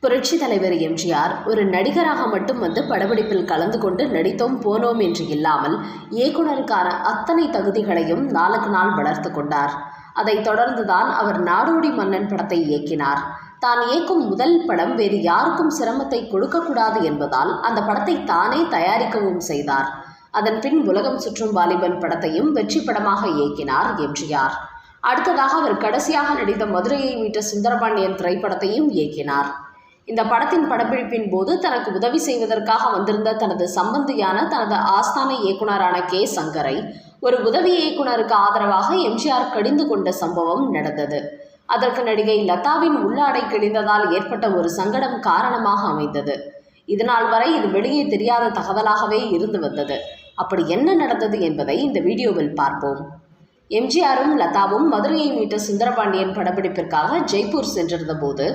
புரட்சி தலைவர் எம்ஜிஆர் ஒரு நடிகராக மட்டும் வந்து படப்பிடிப்பில் கலந்து கொண்டு நடித்தோம் போனோம் என்று இல்லாமல் இயக்குனருக்கான அத்தனை தகுதிகளையும் நாளுக்கு நாள் வளர்த்து கொண்டார். அதைத் தொடர்ந்துதான் அவர் நாடோடி மன்னன் படத்தை இயக்கினார். தான் இயக்கும் முதல் படம் வேறு யாருக்கும் சிரமத்தை கொடுக்கக்கூடாது என்பதால் அந்த படத்தை தானே தயாரிக்கவும் செய்தார். அதன் பின் உலகம் சுற்றும் வாலிபன் படத்தையும் வெற்றி படமாக இயக்கினார் எம்ஜிஆர். அடுத்ததாக அவர் கடைசியாக நடித்த மதுரையை மீட்ட சுந்தரபாண்டியன் திரைப்படத்தையும் இயக்கினார். இந்த படத்தின் படப்பிடிப்பின் போது தனக்கு உதவி செய்வதற்காக வந்திருந்த தனது சம்பந்தியான தனது ஆஸ்தான இயக்குனரான கே. சங்கரை ஒரு உதவி இயக்குனருக்கு ஆதரவாக எம்ஜிஆர் கடிந்து கொண்ட சம்பவம் நடந்தது. அதற்கு நடிகை லதாவின் உள்ளாடை கிழிந்ததால் ஏற்பட்ட ஒரு சங்கடம் காரணமாக அமைந்தது. இதனால் வரை இது வெளியே தெரியாத தகவலாகவே இருந்து வந்தது. அப்படி என்ன நடந்தது என்பதை இந்த வீடியோவில் பார்ப்போம். எம்ஜிஆரும் லதாவும் மதுரையை மீட்ட சுந்தரபாண்டியன் படப்பிடிப்பிற்காக ஜெய்ப்பூர் சென்றிருந்த போது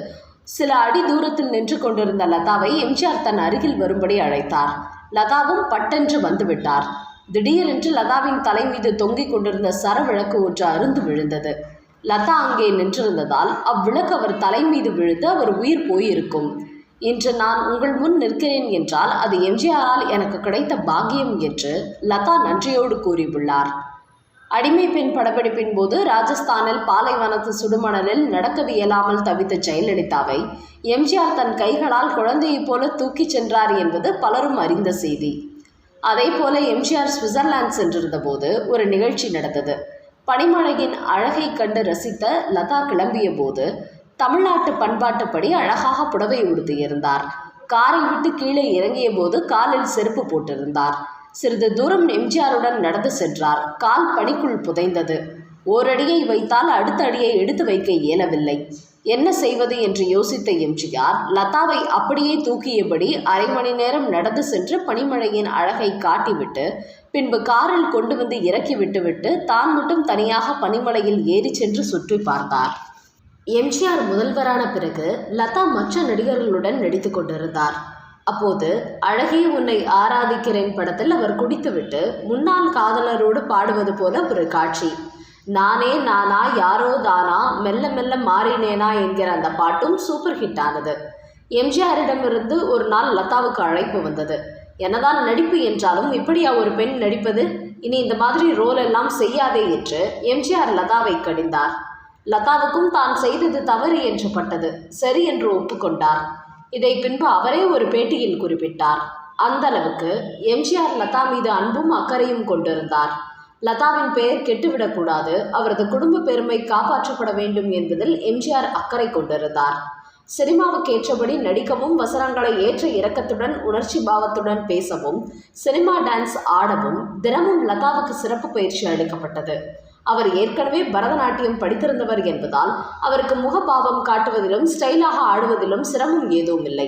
சில அடி தூரத்தில் நின்று கொண்டிருந்த லதாவை எம்ஜிஆர் தன் அருகில் வரும்படி அழைத்தார். லதாவும் பட்டென்று வந்துவிட்டார். திடீரென்று லதாவின் தலை மீது தொங்கிக் கொண்டிருந்த சரவிளக்கு ஒன்று அருந்து விழுந்தது. லதா அங்கே நின்றிருந்ததால் அவ்விளக்கு அவர் தலை மீது விழுந்து அவர் உயிர் போயிருக்கும். இன்று நான் உங்கள் முன் நிற்கிறேன் என்றால் அது எம்ஜிஆரால் எனக்கு கிடைத்த பாக்கியம் என்று லதா நன்றியோடு கூறியுள்ளார். அடிமை பெண் படப்பிடிப்பின் போது ராஜஸ்தானில் பாலைவனத்து சுடுமணலில் நடக்கவே இயலாமல் தவித்த ஜெயலலிதாவை எம்ஜிஆர் தன் கைகளால் குழந்தையைப் போல தூக்கிச் சென்றார் என்பது பலரும் அறிந்த செய்தி. அதே போல எம்ஜிஆர் சுவிட்சர்லாந்து சென்றிருந்த போது ஒரு நிகழ்ச்சி நடந்தது. பனிமழையின் அழகை கண்டு ரசித்த லதா கிளம்பிய போது தமிழ்நாட்டு பண்பாட்டுப்படி அழகாக புடவை உடுத்தியிருந்தார். காரை விட்டு கீழே இறங்கிய போது காலில் செருப்பு போட்டிருந்தார். சிறிது தூரம் எம்ஜிஆருடன் நடந்து சென்றார். கால் பனிக்குள் புதைந்தது. ஓரடியை வைத்தால் அடுத்த அடியை எடுத்து வைக்க இயலவில்லை. என்ன செய்வது என்று யோசித்த எம்ஜிஆர் லதாவை அப்படியே தூக்கியபடி அரை மணி நேரம் நடந்து சென்று பனிமழையின் அழகை காட்டிவிட்டு பின்பு காரில் கொண்டு வந்து இறக்கி விட்டுவிட்டு தான் மட்டும் தனியாக பனிமலையில் ஏறி சென்று சுற்றி பார்த்தார். எம்ஜிஆர் முதல்வரான பிறகு லதா மற்ற நடிகர்களுடன் நடித்து கொண்டிருந்தார். அப்போது அழகே உன்னை ஆராதிக்கிறேன் படத்தில் அவர் குடித்துவிட்டு முன்னாள் காதலரோடு பாடுவது போல ஒரு காட்சி. நானே நானா யாரோ தானா மெல்ல மெல்ல மாறினேனா என்கிற அந்த பாட்டும் சூப்பர் ஹிட் ஆனது. எம்ஜிஆரிடமிருந்து ஒரு நாள் லதாவுக்கு அழைப்பு வந்தது. என்னதான் நடிப்பு என்றாலும் இப்படியா ஒரு பெண் நடிப்பது, இனி இந்த மாதிரி ரோல் எல்லாம் செய்யாதே என்று எம்ஜிஆர் லதாவை கடிந்தார். லதாவுக்கும் தான் செய்தது தவறு என்று பட்டது. சரி என்று ஒப்புக்கொண்டார். இதை பின்பு அவரே ஒரு பேட்டியில் குறிப்பிட்டார். அந்த அளவுக்கு எம்ஜிஆர் லதா மீது அன்பும் அக்கறையும் கொண்டிருந்தார். லதாவின் பெயர் கெட்டுவிடக்கூடாது, அவரது குடும்ப பெருமை காப்பாற்றப்பட வேண்டும் என்பதில் எம்ஜிஆர் அக்கறை கொண்டிருந்தார். சினிமாவுக்கு ஏற்றபடி நடிக்கவும் வசனங்களை ஏற்ற இறக்கத்துடன் உணர்ச்சி பாவத்துடன் பேசவும் சினிமா டான்ஸ் ஆடவும் தினமும் லதாவுக்கு சிறப்பு பயிற்சி அளிக்கப்பட்டது. அவர் ஏற்கனவே பரதநாட்டியம் படித்திருந்தவர் என்பதால் அவருக்கு முகபாவம் காட்டுவதிலும் ஸ்டைலாக ஆடுவதிலும் சிரமம் ஏதும் இல்லை.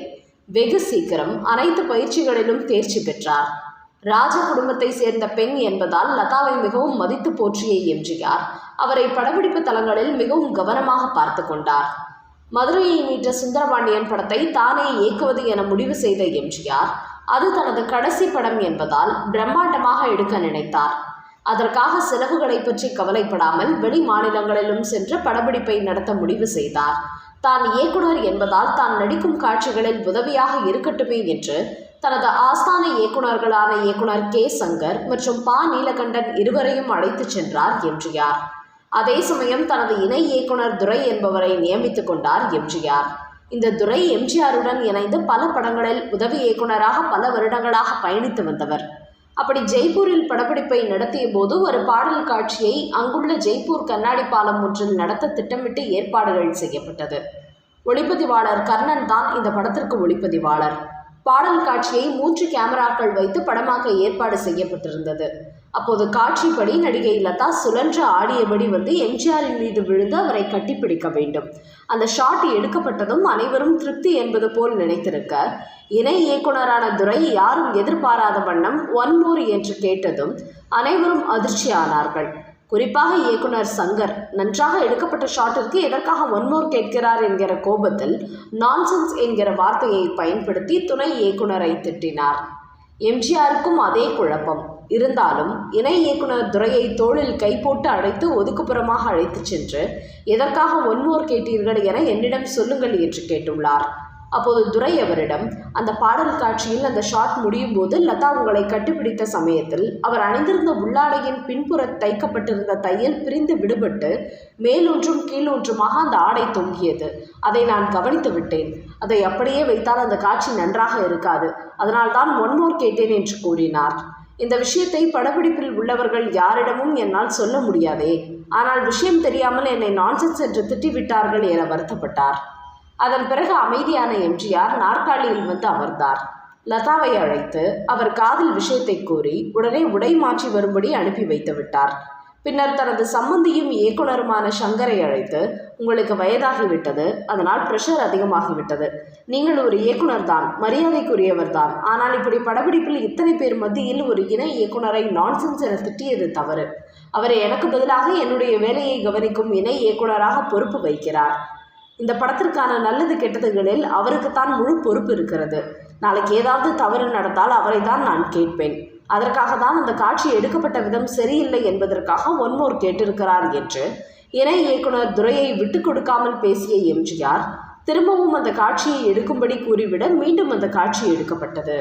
வெகு சீக்கிரம் அனைத்து பயிற்சிகளிலும் தேர்ச்சி பெற்றார். ராஜ குடும்பத்தை சேர்ந்த பெண் என்பதால் லதாவை மிகவும் மதித்து போற்றிய எம்ஜிஆர் அவரை படப்பிடிப்பு தலங்களில் மிகவும் கவனமாக பார்த்து கொண்டார். மதுரையை மீட்ட சுந்தரபாண்டியன் படத்தை தானே இயக்குவது என முடிவு செய்த எம்ஜிஆர் அது தனது கடைசி படம் என்பதால் பிரம்மாண்டமாக எடுக்க நினைத்தார். அதற்காக செலவுகளை பற்றி கவலைப்படாமல் வெளி மாநிலங்களிலும் சென்று படப்பிடிப்பை நடத்த முடிவு செய்தார். தான் இயக்குனர் என்பதால் தான் நடிக்கும் காட்சிகளில் உதவியாக இருக்கட்டுமே என்று தனது ஆஸ்தான இயக்குனர்களான இயக்குனர் கே. சங்கர் மற்றும் பா. நீலகண்டன் இருவரையும் அழைத்து சென்றார் எம்ஜிஆர். அதே சமயம் தனது இணை இயக்குனர் துரை என்பவரை நியமித்து கொண்டார் எம்ஜிஆர். இந்த துரை எம்ஜிஆருடன் இணைந்து பல படங்களில் உதவி இயக்குனராக பல வருடங்களாக பயணித்து வந்தவர். அப்படி ஜெய்ப்பூரில் படப்பிடிப்பை நடத்திய போது ஒரு பாடல் காட்சியை அங்குள்ள ஜெய்ப்பூர் கண்ணாடி பாலம் ஒன்றில் நடத்த திட்டமிட்டு ஏற்பாடுகள் செய்யப்பட்டது. ஒளிப்பதிவாளர் கர்ணன் தான் இந்த படத்திற்கு ஒளிப்பதிவாளர். பாடல் காட்சியை 3 கேமராக்கள் வைத்து படமாக்க ஏற்பாடு செய்யப்பட்டிருந்தது. அப்போது காட்சிப்படி நடிகை லதா சுழன்று ஆடியபடி வந்து எம்ஜிஆரின் மீது விழுந்து அவரை கட்டிப்பிடிக்க வேண்டும். அந்த ஷாட் எடுக்கப்பட்டதும் அனைவரும் திருப்தி என்பது போல் நினைத்திருக்க இணை இயக்குனரான துரை யாரும் எதிர்பாராத வண்ணம் ஒன் மோர் என்று கேட்டதும் அனைவரும் அதிர்ச்சியானார்கள். குறிப்பாக இயக்குனர் சங்கர் நன்றாக எடுக்கப்பட்ட ஷாட்டிற்கு எதற்காக ஒன் மோர் கேட்கிறார் என்கிற கோபத்தில் நான்சென்ஸ் என்கிற வார்த்தையை பயன்படுத்தி துணை இயக்குனரை திட்டினார். எம்ஜிஆருக்கும் அதே குழப்பம். இருந்தாலும் இணை இயக்குனர் துரையை தோளில் கை போட்டு அழைத்து ஒதுக்குப்புறமாக அழைத்து சென்று எதற்காக ஒன் மோர் கேட்டீர்கள் என என்னிடம் சொல்லுங்கள் என்று கேட்டுள்ளார். அப்போது துரை அவரிடம், அந்த பாடல் காட்சியில் அந்த ஷாட் முடியும் போது லதா உங்களை கட்டிப்பிடித்த சமயத்தில் அவர் அணிந்திருந்த உள்ளாடையின் பின்புற தைக்கப்பட்டிருந்த தையல் பிரிந்து விடுபட்டு மேலொன்றும் கீழொன்றுமாக அந்த ஆடை தொங்கியது. அதை நான் கவனித்து விட்டேன். அதை அப்படியே வைத்தால் அந்த காட்சி நன்றாக இருக்காது. அதனால்தான் ஒன்மோர் கேட்டேன் என்று கூறினார். இந்த விஷயத்தை படப்பிடிப்பில் உள்ளவர்கள் யாரிடமும் என்னால் சொல்ல முடியாதே. ஆனால் விஷயம் தெரியாமல் என்னை நான்சென்ஸ் என்று திட்டிவிட்டார்கள் என வருத்தப்பட்டார். அதன் பிறகு அமைதியான எம்ஜிஆர் நாற்காலியில் வந்து அமர்ந்தார். லதாவை அழைத்து அவர் காதில் விஷயத்தை கூறி உடனே உடை மாற்றி வரும்படி அனுப்பி வைத்து விட்டார். பின்னர் தனது சம்பந்தியும் இயக்குனருமான சங்கரை அழைத்து, உங்களுக்கு வயதாகிவிட்டது, அதனால் பிரஷர் அதிகமாகிவிட்டது. நீங்கள் ஒரு இயக்குனர் தான், மரியாதைக்குரியவர் தான். ஆனால் இப்படி படப்பிடிப்பில் இத்தனை பேர் மத்தியில் ஒரு இணை இயக்குனரை நான்சென்ஸ் என திட்டியது தவறு. அவரை எனக்கு பதிலாக என்னுடைய வேலையை கவனிக்கும் இணை இயக்குனராக பொறுப்பு வைக்கிறார். இந்த படத்திற்கான நல்லது கெட்டதுகளில் அவருக்குத்தான் முழு பொறுப்பு இருக்கிறது. நாளைக்கு ஏதாவது தவறு நடந்தால் அவரை தான் நான் கேட்பேன். அதற்காக தான் அந்த காட்சி எடுக்கப்பட்ட விதம் சரியில்லை என்பதற்காக ஒன்மோர் கேட்டிருக்கிறார் என்று இணை இயக்குனர் துரையை விட்டு கொடுக்காமல் பேசிய எம்ஜிஆர் திரும்பவும் அந்த காட்சியை எடுக்கும்படி கூறிவிட மீண்டும் அந்த காட்சி எடுக்கப்பட்டது.